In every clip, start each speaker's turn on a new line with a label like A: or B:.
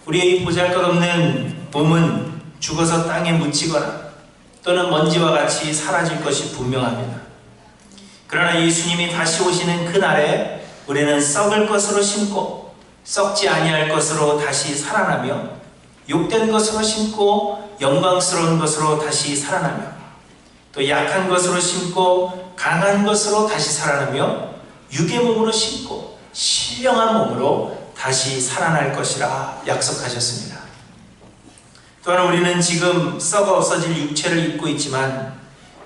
A: 우리의 보잘것없는 몸은 죽어서 땅에 묻히거나 또는 먼지와 같이 사라질 것이 분명합니다. 그러나 예수님이 다시 오시는 그날에 우리는 썩을 것으로 심고 썩지 아니할 것으로 다시 살아나며 욕된 것으로 심고 영광스러운 것으로 다시 살아나며 또 약한 것으로 심고 강한 것으로 다시 살아나며 육의 몸으로 심고 신령한 몸으로 다시 살아날 것이라 약속하셨습니다. 또한 우리는 지금 썩어 없어질 육체를 입고 있지만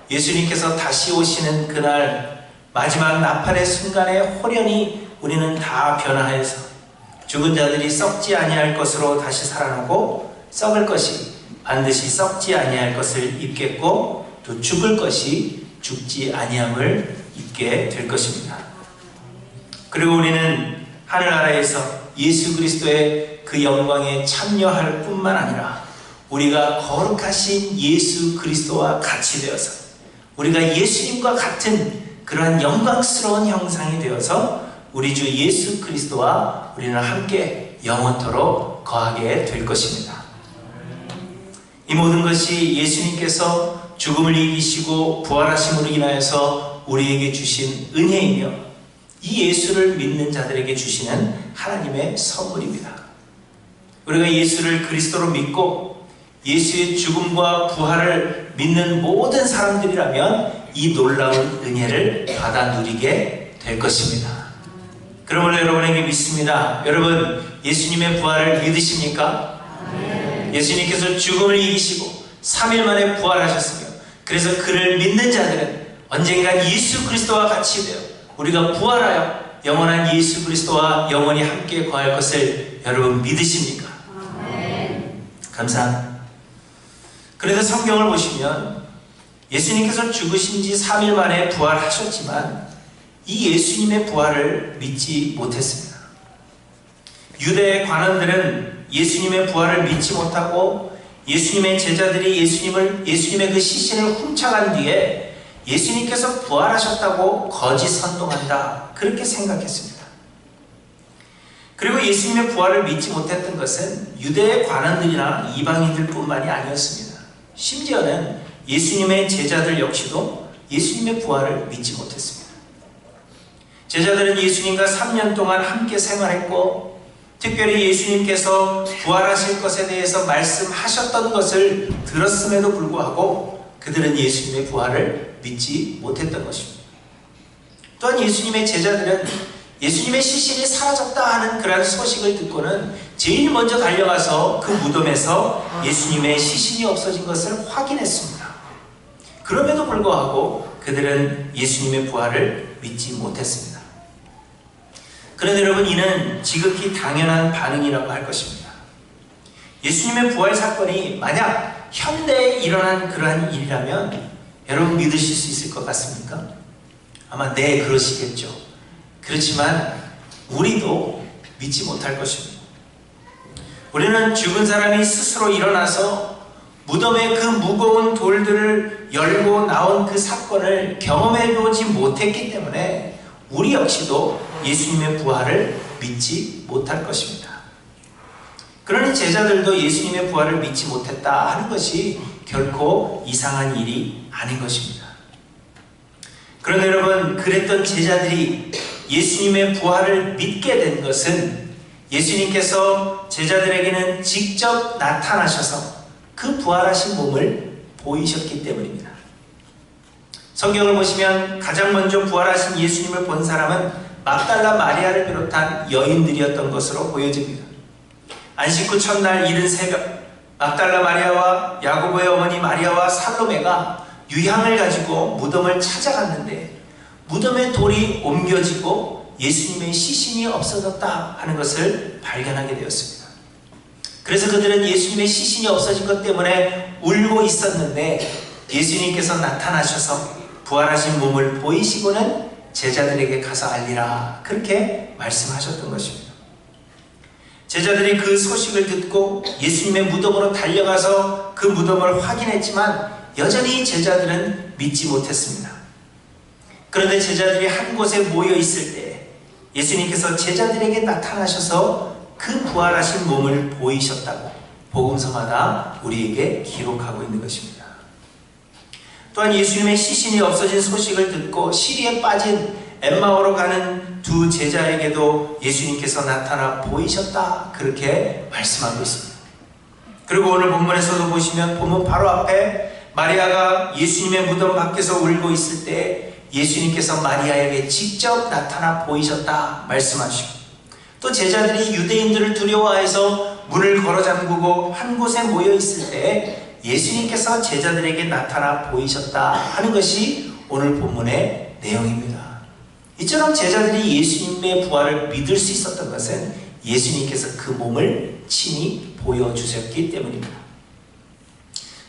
A: 예수님께서 다시 오시는 그날 마지막 나팔의 순간에 호련히 우리는 다 변화해서 죽은 자들이 썩지 아니할 것으로 다시 살아나고 썩을 것이 반드시 썩지 아니할 것을 입겠고 또 죽을 것이 죽지 아니함을 입게 될 것입니다. 그리고 우리는 하늘나라에서 예수 그리스도의 그 영광에 참여할 뿐만 아니라 우리가 거룩하신 예수 그리스도와 같이 되어서 우리가 예수님과 같은 그러한 영광스러운 형상이 되어서 우리 주 예수 그리스도와 우리는 함께 영원토록 거하게 될 것입니다. 이 모든 것이 예수님께서 죽음을 이기시고 부활하심으로 인하여서 우리에게 주신 은혜이며 이 예수를 믿는 자들에게 주시는 하나님의 선물입니다. 우리가 예수를 그리스도로 믿고 예수의 죽음과 부활을 믿는 모든 사람들이라면 이 놀라운 은혜를 받아 누리게 될 것입니다. 그러므로 여러분에게 믿습니다. 여러분 예수님의 부활을 믿으십니까? 예수님께서 죽음을 이기시고 3일 만에 부활하셨으며 그래서 그를 믿는 자들은 언젠가 예수 그리스도와 같이 되어 우리가 부활하여 영원한 예수 그리스도와 영원히 함께 거할 것을 여러분 믿으십니까? 감사합니다. 그래서 성경을 보시면 예수님께서 죽으신 지 3일 만에 부활하셨지만 이 예수님의 부활을 믿지 못했습니다. 유대의 관원들은 예수님의 부활을 믿지 못하고 예수님의 제자들이 예수님의 그 시신을 훔쳐간 뒤에 예수님께서 부활하셨다고 거짓 선동한다 그렇게 생각했습니다. 그리고 예수님의 부활을 믿지 못했던 것은 유대의 관원들이나 이방인들 뿐만이 아니었습니다. 심지어는 예수님의 제자들 역시도 예수님의 부활을 믿지 못했습니다. 제자들은 예수님과 3년 동안 함께 생활했고 특별히 예수님께서 부활하실 것에 대해서 말씀하셨던 것을 들었음에도 불구하고 그들은 예수님의 부활을 믿지 못했던 것입니다. 또한 예수님의 제자들은 예수님의 시신이 사라졌다 하는 그런 소식을 듣고는 제일 먼저 달려가서 그 무덤에서 예수님의 시신이 없어진 것을 확인했습니다. 그럼에도 불구하고 그들은 예수님의 부활을 믿지 못했습니다. 그런데 여러분 이는 지극히 당연한 반응이라고 할 것입니다. 예수님의 부활 사건이 만약 현대에 일어난 그러한 일이라면 여러분 믿으실 수 있을 것 같습니까? 아마 네 그러시겠죠. 그렇지만 우리도 믿지 못할 것입니다. 우리는 죽은 사람이 스스로 일어나서 무덤의 그 무거운 돌들을 열고 나온 그 사건을 경험해보지 못했기 때문에 우리 역시도 예수님의 부활을 믿지 못할 것입니다. 그러니 제자들도 예수님의 부활을 믿지 못했다 하는 것이 결코 이상한 일이 아닌 것입니다. 그런데 여러분 그랬던 제자들이 예수님의 부활을 믿게 된 것은 예수님께서 제자들에게는 직접 나타나셔서 그 부활하신 몸을 보이셨기 때문입니다. 성경을 보시면 가장 먼저 부활하신 예수님을 본 사람은 막달라 마리아를 비롯한 여인들이었던 것으로 보여집니다. 안식 후 첫날 이른 새벽 막달라 마리아와 야고보의 어머니 마리아와 살로메가 유향을 가지고 무덤을 찾아갔는데 무덤의 돌이 옮겨지고 예수님의 시신이 없어졌다 하는 것을 발견하게 되었습니다. 그래서 그들은 예수님의 시신이 없어진 것 때문에 울고 있었는데 예수님께서 나타나셔서 부활하신 몸을 보이시고는 제자들에게 가서 알리라 그렇게 말씀하셨던 것입니다. 제자들이 그 소식을 듣고 예수님의 무덤으로 달려가서 그 무덤을 확인했지만 여전히 제자들은 믿지 못했습니다. 그런데 제자들이 한 곳에 모여 있을 때 예수님께서 제자들에게 나타나셔서 그 부활하신 몸을 보이셨다고 복음서마다 우리에게 기록하고 있는 것입니다. 또한 예수님의 시신이 없어진 소식을 듣고 시리에 빠진 엠마오로 가는 두 제자에게도 예수님께서 나타나 보이셨다, 그렇게 말씀하고 있습니다. 그리고 오늘 본문에서도 보시면 본문 바로 앞에 마리아가 예수님의 무덤 밖에서 울고 있을 때 예수님께서 마리아에게 직접 나타나 보이셨다 말씀하시고, 또 제자들이 유대인들을 두려워해서 문을 걸어 잠그고 한 곳에 모여 있을 때 예수님께서 제자들에게 나타나 보이셨다 하는 것이 오늘 본문의 내용입니다. 이처럼 제자들이 예수님의 부활을 믿을 수 있었던 것은 예수님께서 그 몸을 친히 보여주셨기 때문입니다.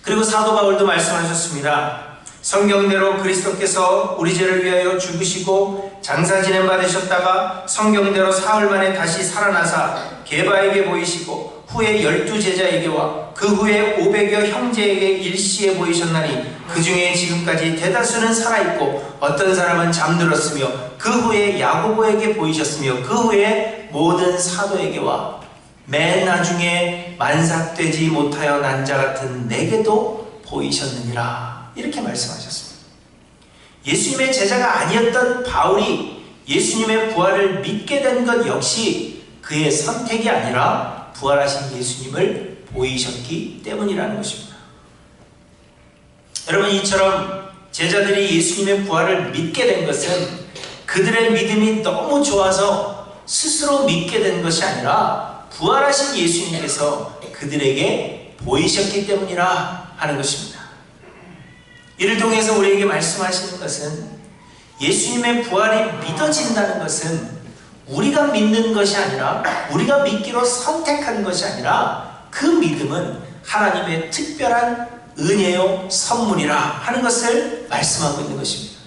A: 그리고 사도 바울도 말씀하셨습니다. 성경대로 그리스도께서 우리 죄를 위하여 죽으시고 장사 지냄 받으셨다가 성경대로 사흘 만에 다시 살아나사 게바에게 보이시고 후에 12제자에게와 그 후에 500여 형제에게 일시에 보이셨나니 그 중에 지금까지 대다수는 살아있고 어떤 사람은 잠들었으며 그 후에 야고보에게 보이셨으며 그 후에 모든 사도에게와 맨 나중에 만삭되지 못하여 난 자 같은 내게도 보이셨느니라, 이렇게 말씀하셨습니다. 예수님의 제자가 아니었던 바울이 예수님의 부활을 믿게 된 것 역시 그의 선택이 아니라 부활하신 예수님을 보이셨기 때문이라는 것입니다. 여러분, 이처럼 제자들이 예수님의 부활을 믿게 된 것은 그들의 믿음이 너무 좋아서 스스로 믿게 된 것이 아니라 부활하신 예수님께서 그들에게 보이셨기 때문이라 하는 것입니다. 이를 통해서 우리에게 말씀하시는 것은 예수님의 부활이 믿어진다는 것은 우리가 믿는 것이 아니라, 우리가 믿기로 선택한 것이 아니라 그 믿음은 하나님의 특별한 은혜요 선물이라 하는 것을 말씀하고 있는 것입니다.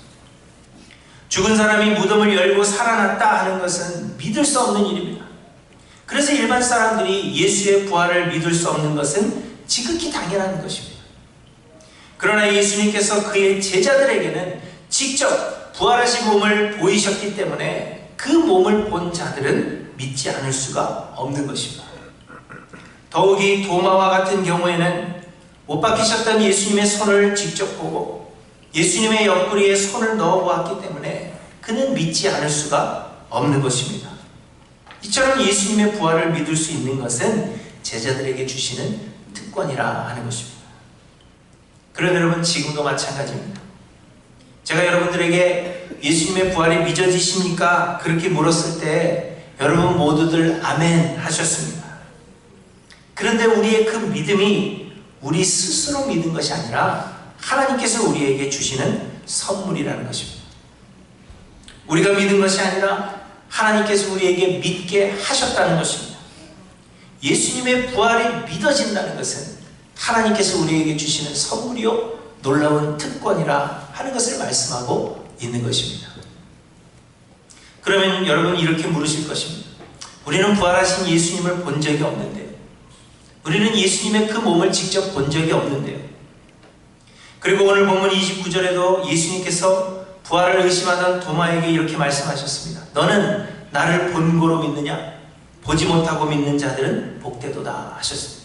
A: 죽은 사람이 무덤을 열고 살아났다 하는 것은 믿을 수 없는 일입니다. 그래서 일반 사람들이 예수의 부활을 믿을 수 없는 것은 지극히 당연한 것입니다. 그러나 예수님께서 그의 제자들에게는 직접 부활하신 몸을 보이셨기 때문에 그 몸을 본 자들은 믿지 않을 수가 없는 것입니다. 더욱이 도마와 같은 경우에는 못 박히셨던 예수님의 손을 직접 보고 예수님의 옆구리에 손을 넣어 보았기 때문에 그는 믿지 않을 수가 없는 것입니다. 이처럼 예수님의 부활을 믿을 수 있는 것은 제자들에게 주시는 특권이라 하는 것입니다. 그러나 여러분, 지금도 마찬가지입니다. 제가 여러분들에게 예수님의 부활이 믿어지십니까? 그렇게 물었을 때 여러분 모두들 아멘 하셨습니다. 그런데 우리의 그 믿음이 우리 스스로 믿은 것이 아니라 하나님께서 우리에게 주시는 선물이라는 것입니다. 우리가 믿은 것이 아니라 하나님께서 우리에게 믿게 하셨다는 것입니다. 예수님의 부활이 믿어진다는 것은 하나님께서 우리에게 주시는 선물이요 놀라운 특권이라 하는 것을 말씀하고 있는 것입니다. 그러면 여러분 이렇게 물으실 것입니다. 우리는 부활하신 예수님을 본 적이 없는데요. 우리는 예수님의 그 몸을 직접 본 적이 없는데요. 그리고 오늘 본문 29절에도 예수님께서 부활을 의심하던 도마에게 이렇게 말씀하셨습니다. 너는 나를 본고로 믿느냐? 보지 못하고 믿는 자들은 복되도다 하셨습니다.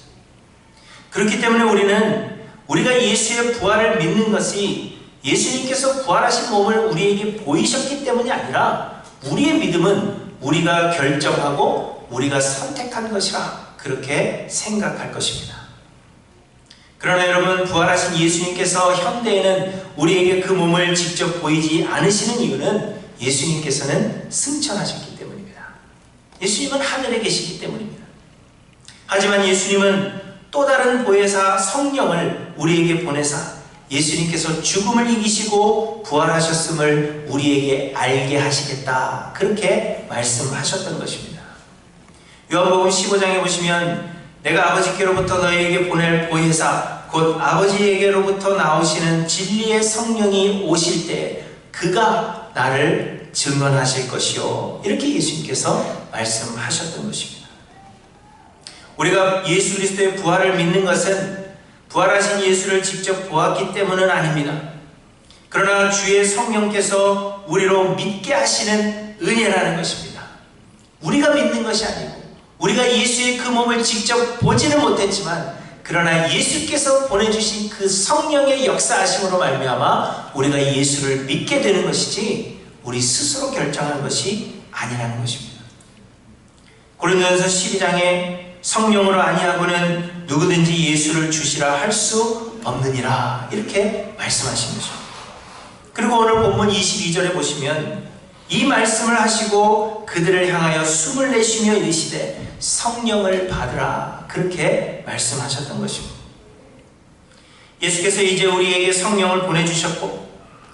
A: 그렇기 때문에 우리는 우리가 예수의 부활을 믿는 것이 예수님께서 부활하신 몸을 우리에게 보이셨기 때문이 아니라 우리의 믿음은 우리가 결정하고 우리가 선택한 것이라 그렇게 생각할 것입니다. 그러나 여러분, 부활하신 예수님께서 현대에는 우리에게 그 몸을 직접 보이지 않으시는 이유는 예수님께서는 승천하셨기 때문입니다. 예수님은 하늘에 계시기 때문입니다. 하지만 예수님은 또 다른 보혜사 성령을 우리에게 보내사 예수님께서 죽음을 이기시고 부활하셨음을 우리에게 알게 하시겠다, 그렇게 말씀하셨던 것입니다. 요한복음 15장에 보시면 내가 아버지께로부터 너희에게 보낼 보혜사 곧 아버지에게로부터 나오시는 진리의 성령이 오실 때 그가 나를 증언하실 것이요, 이렇게 예수님께서 말씀하셨던 것입니다. 우리가 예수 그리스도의 부활을 믿는 것은 부활하신 예수를 직접 보았기 때문은 아닙니다. 그러나 주의 성령께서 우리로 믿게 하시는 은혜라는 것입니다. 우리가 믿는 것이 아니고 우리가 예수의 그 몸을 직접 보지는 못했지만 그러나 예수께서 보내주신 그 성령의 역사하심으로 말미암아 우리가 예수를 믿게 되는 것이지 우리 스스로 결정한 것이 아니라는 것입니다. 고린도전서 12장에 성령으로 아니하고는 누구든지 예수를 주시라 할 수 없느니라 이렇게 말씀하신 것입니다. 그리고 오늘 본문 22절에 보시면 이 말씀을 하시고 그들을 향하여 숨을 내쉬며 이르시되 성령을 받으라 그렇게 말씀하셨던 것입니다. 예수께서 이제 우리에게 성령을 보내주셨고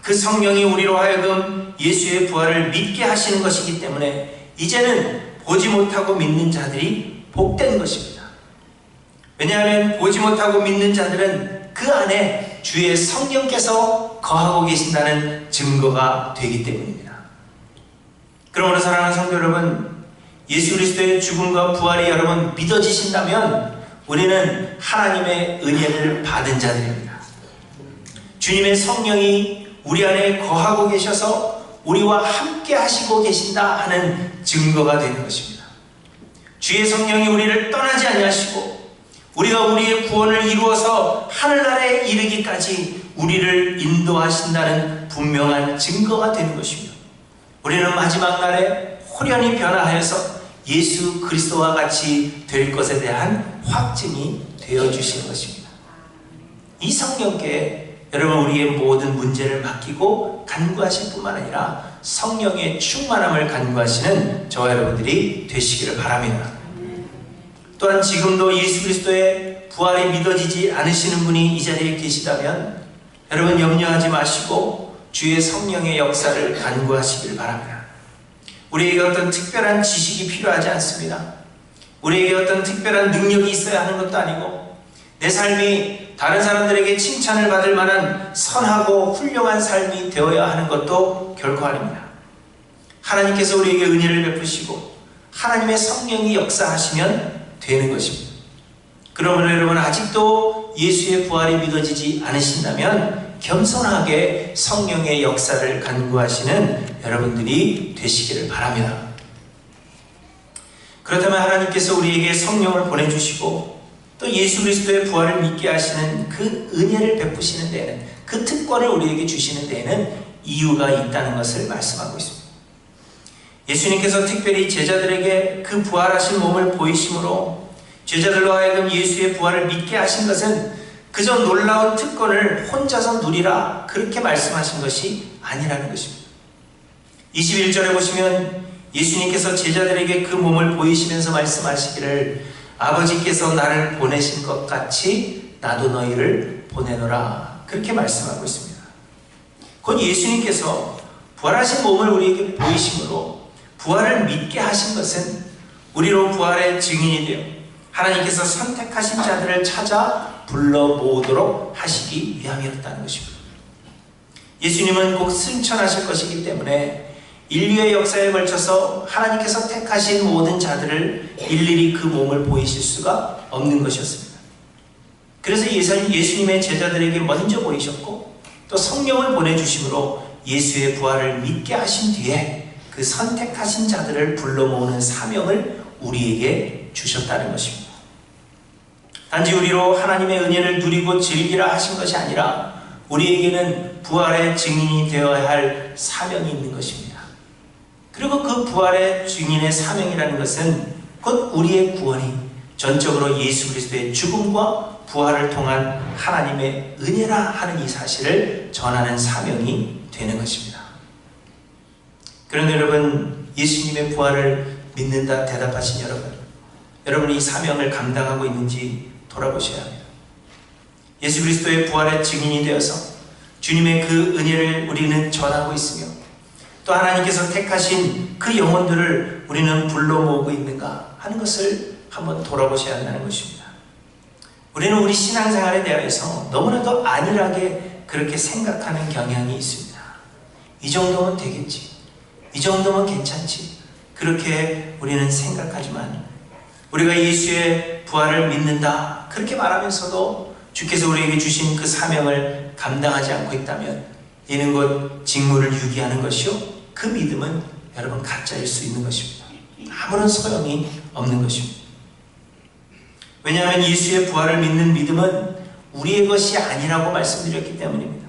A: 그 성령이 우리로 하여금 예수의 부활을 믿게 하시는 것이기 때문에 이제는 보지 못하고 믿는 자들이 복된 것입니다. 왜냐하면 보지 못하고 믿는 자들은 그 안에 주의 성령께서 거하고 계신다는 증거가 되기 때문입니다. 그러므로 사랑하는 성도 여러분, 예수 그리스도의 죽음과 부활이 여러분 믿어지신다면 우리는 하나님의 은혜를 받은 자들입니다. 주님의 성령이 우리 안에 거하고 계셔서 우리와 함께 하시고 계신다 하는 증거가 되는 것입니다. 주의 성령이 우리를 떠나지 아니하시고 우리가 우리의 구원을 이루어서 하늘나라에 이르기까지 우리를 인도하신다는 분명한 증거가 되는 것입니다. 우리는 마지막 날에 호련히 변화하여서 예수 그리스도와 같이 될 것에 대한 확증이 되어주시는 것입니다. 이 성령께 여러분 우리의 모든 문제를 맡기고 간구하실 뿐만 아니라 성령의 충만함을 간구하시는 저와 여러분들이 되시기를 바랍니다. 또한 지금도 예수 그리스도의 부활이 믿어지지 않으시는 분이 이 자리에 계시다면 여러분 염려하지 마시고 주의 성령의 역사를 간구하시길 바랍니다. 우리에게 어떤 특별한 지식이 필요하지 않습니다. 우리에게 어떤 특별한 능력이 있어야 하는 것도 아니고 내 삶이 다른 사람들에게 칭찬을 받을 만한 선하고 훌륭한 삶이 되어야 하는 것도 결코 아닙니다. 하나님께서 우리에게 은혜를 베푸시고 하나님의 성령이 역사하시면 되는 것입니다. 그러므로 여러분 아직도 예수의 부활이 믿어지지 않으신다면 겸손하게 성령의 역사를 간구하시는 여러분들이 되시기를 바랍니다. 그렇다면 하나님께서 우리에게 성령을 보내주시고 또 예수 그리스도의 부활을 믿게 하시는 그 은혜를 베푸시는 데에는 그 특권을 우리에게 주시는 데에는 이유가 있다는 것을 말씀하고 있습니다. 예수님께서 특별히 제자들에게 그 부활하신 몸을 보이심으로 제자들로 하여금 예수의 부활을 믿게 하신 것은 그저 놀라운 특권을 혼자서 누리라 그렇게 말씀하신 것이 아니라는 것입니다. 21절에 보시면 예수님께서 제자들에게 그 몸을 보이시면서 말씀하시기를 아버지께서 나를 보내신 것 같이 나도 너희를 보내노라 그렇게 말씀하고 있습니다. 곧 예수님께서 부활하신 몸을 우리에게 보이심으로 부활을 믿게 하신 것은 우리로 부활의 증인이 되어 하나님께서 선택하신 자들을 찾아 불러 모으도록 하시기 위함이었다는 것입니다. 예수님은 곧 승천하실 것이기 때문에 인류의 역사에 걸쳐서 하나님께서 택하신 모든 자들을 일일이 그 몸을 보이실 수가 없는 것이었습니다. 그래서 예수님의 제자들에게 먼저 보이셨고 또 성령을 보내주심으로 예수의 부활을 믿게 하신 뒤에 그 선택하신 자들을 불러 모으는 사명을 우리에게 주셨다는 것입니다. 단지 우리로 하나님의 은혜를 누리고 즐기라 하신 것이 아니라 우리에게는 부활의 증인이 되어야 할 사명이 있는 것입니다. 그리고 그 부활의 증인의 사명이라는 것은 곧 우리의 구원이 전적으로 예수 그리스도의 죽음과 부활을 통한 하나님의 은혜라 하는 이 사실을 전하는 사명이 되는 것입니다. 그런데 여러분, 예수님의 부활을 믿는다 대답하신 여러분이 이 사명을 감당하고 있는지 돌아보셔야 합니다. 예수 그리스도의 부활의 증인이 되어서 주님의 그 은혜를 우리는 전하고 있으며 또 하나님께서 택하신 그 영혼들을 우리는 불러 모으고 있는가 하는 것을 한번 돌아보셔야 한다는 것입니다. 우리는 우리 신앙생활에 대해서 너무나도 안일하게 그렇게 생각하는 경향이 있습니다. 이 정도면 되겠지. 이 정도면 괜찮지. 그렇게 우리는 생각하지만 우리가 예수의 부활을 믿는다 그렇게 말하면서도 주께서 우리에게 주신 그 사명을 감당하지 않고 있다면 이는 곧 직무를 유기하는 것이요 그 믿음은 여러분 가짜일 수 있는 것입니다. 아무런 소용이 없는 것입니다. 왜냐하면 예수의 부활을 믿는 믿음은 우리의 것이 아니라고 말씀드렸기 때문입니다.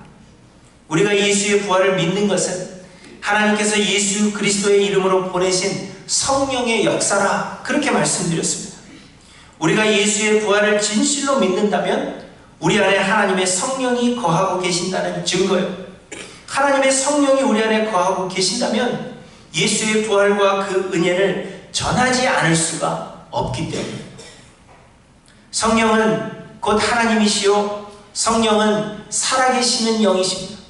A: 우리가 예수의 부활을 믿는 것은 하나님께서 예수 그리스도의 이름으로 보내신 성령의 역사라 그렇게 말씀드렸습니다. 우리가 예수의 부활을 진실로 믿는다면 우리 안에 하나님의 성령이 거하고 계신다는 증거예요. 하나님의 성령이 우리 안에 거하고 계신다면 예수의 부활과 그 은혜를 전하지 않을 수가 없기 때문입니다. 성령은 곧 하나님이시요 성령은 살아계시는 영이십니다.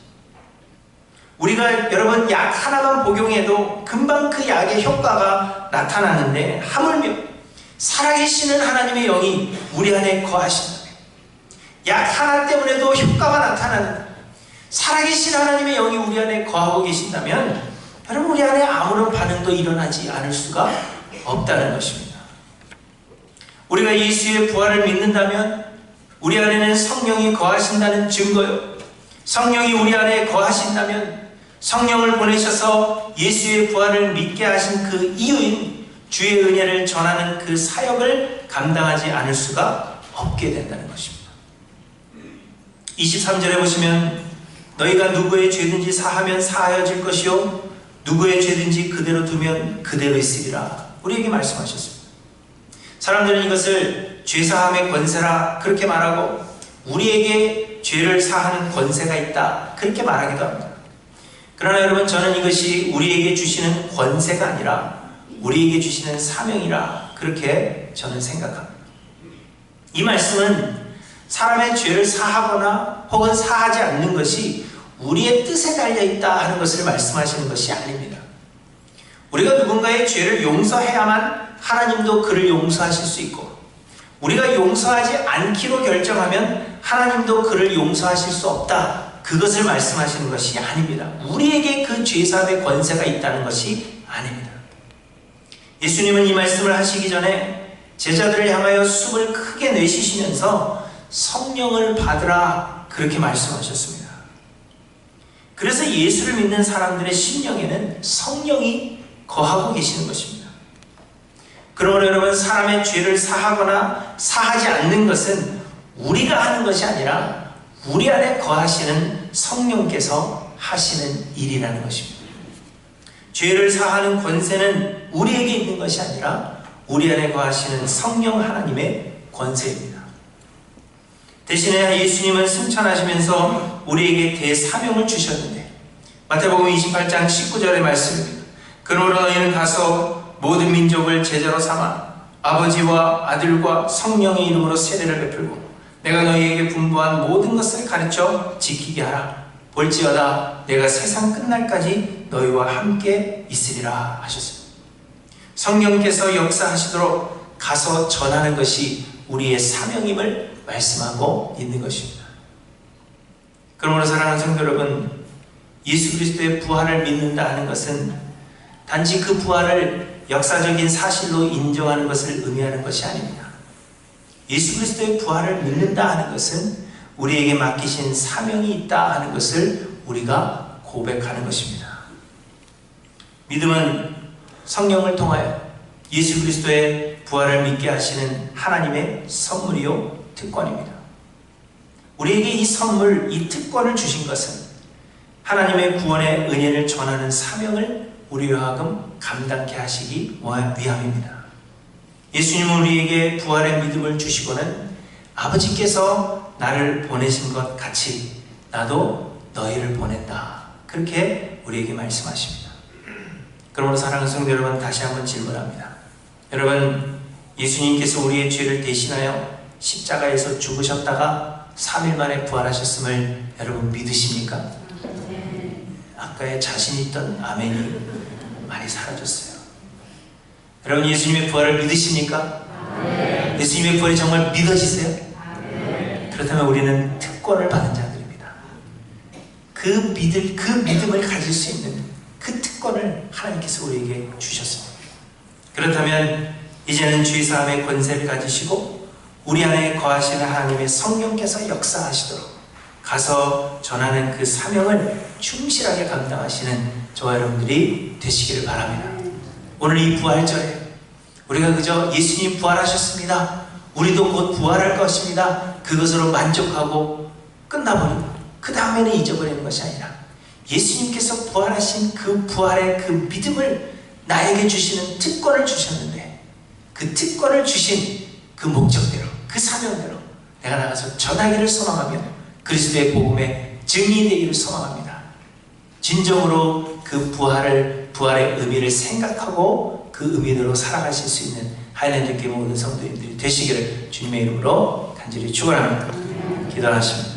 A: 우리가 여러분 약 하나만 복용해도 금방 그 약의 효과가 나타나는데 하물며 살아계시는 하나님의 영이 우리 안에 거하신다면 약 하나 때문에도 효과가 나타나는데 살아계신 하나님의 영이 우리 안에 거하고 계신다면 여러분 우리 안에 아무런 반응도 일어나지 않을 수가 없다는 것입니다. 우리가 예수의 부활을 믿는다면 우리 안에는 성령이 거하신다는 증거요. 성령이 우리 안에 거하신다면 성령을 보내셔서 예수의 부활을 믿게 하신 그 이유인 주의 은혜를 전하는 그 사역을 감당하지 않을 수가 없게 된다는 것입니다. 23절에 보시면 너희가 누구의 죄든지 사하면 사하여질 것이요 누구의 죄든지 그대로 두면 그대로 있으리라 우리에게 말씀하셨습니다. 사람들은 이것을 죄사함의 권세라 그렇게 말하고 우리에게 죄를 사하는 권세가 있다 그렇게 말하기도 합니다. 그러나 여러분 저는 이것이 우리에게 주시는 권세가 아니라 우리에게 주시는 사명이라 그렇게 저는 생각합니다. 이 말씀은 사람의 죄를 사하거나 혹은 사하지 않는 것이 우리의 뜻에 달려있다 하는 것을 말씀하시는 것이 아닙니다. 우리가 누군가의 죄를 용서해야만 하나님도 그를 용서하실 수 있고 우리가 용서하지 않기로 결정하면 하나님도 그를 용서하실 수 없다. 그것을 말씀하시는 것이 아닙니다. 우리에게 그 죄사함의 권세가 있다는 것이 아닙니다. 예수님은 이 말씀을 하시기 전에 제자들을 향하여 숨을 크게 내쉬시면서 성령을 받으라 그렇게 말씀하셨습니다. 그래서 예수를 믿는 사람들의 심령에는 성령이 거하고 계시는 것입니다. 그러므로 여러분 사람의 죄를 사하거나 사하지 않는 것은 우리가 하는 것이 아니라 우리 안에 거하시는 성령께서 하시는 일이라는 것입니다. 죄를 사하는 권세는 우리에게 있는 것이 아니라 우리 안에 거하시는 성령 하나님의 권세입니다. 대신에 예수님은 승천하시면서 우리에게 대사명을 주셨는데 마태복음 28장 19절의 말씀입니다. 그러므로 너희는 가서 모든 민족을 제자로 삼아 아버지와 아들과 성령의 이름으로 세례를 베풀고 내가 너희에게 분부한 모든 것을 가르쳐 지키게 하라. 볼지어다 내가 세상 끝날까지 너희와 함께 있으리라 하셨습니다. 성령께서 역사하시도록 가서 전하는 것이 우리의 사명임을 말씀하고 있는 것입니다. 그러므로 사랑하는 성도 여러분, 예수 그리스도의 부활을 믿는다 하는 것은 단지 그 부활을 역사적인 사실로 인정하는 것을 의미하는 것이 아닙니다. 예수 그리스도의 부활을 믿는다 하는 것은 우리에게 맡기신 사명이 있다 하는 것을 우리가 고백하는 것입니다. 믿음은 성령을 통하여 예수 그리스도의 부활을 믿게 하시는 하나님의 선물이요 특권입니다. 우리에게 이 선물, 이 특권을 주신 것은 하나님의 구원의 은혜를 전하는 사명을 우리로 하여금 감당케 하시기 위함입니다. 예수님은 우리에게 부활의 믿음을 주시고는 아버지께서 나를 보내신 것 같이 나도 너희를 보낸다. 그렇게 우리에게 말씀하십니다. 그러므로 사랑하는 성도 여러분, 다시 한번 질문합니다. 여러분, 예수님께서 우리의 죄를 대신하여 십자가에서 죽으셨다가 3일 만에 부활하셨음을 여러분 믿으십니까? 아까의 자신 있던 아멘이 많이 사라졌어요. 여러분, 예수님의 부활을 믿으십니까? 예수님의 부활이 정말 믿어지세요? 그렇다면 우리는 특권을 받은 자들입니다. 그 믿음을 가질 수 있는 그 특권을 하나님께서 우리에게 주셨습니다. 그렇다면 이제는 죄사함의 권세를 가지시고 우리 안에 거하시는 하나님의 성령께서 역사하시도록 가서 전하는 그 사명을 충실하게 감당하시는 저와 여러분들이 되시기를 바랍니다. 오늘 이 부활절에 우리가 그저 예수님 부활하셨습니다, 우리도 곧 부활할 것입니다, 그것으로 만족하고 끝나버리고 그 다음에는 잊어버리는 것이 아니라 예수님께서 부활하신 그 부활의 그 믿음을 나에게 주시는 특권을 주셨는데, 그 특권을 주신 그 목적대로, 그 사명대로 내가 나가서 전하기를 소망하며 그리스도의 복음의 증인이 되기를 소망합니다. 진정으로 그 부활의 의미를 생각하고 그 의미대로 살아가실 수 있는 하이랜드 교회 모든 성도님들이 되시기를 주님의 이름으로 간절히 축원합니다. 기도하십니다.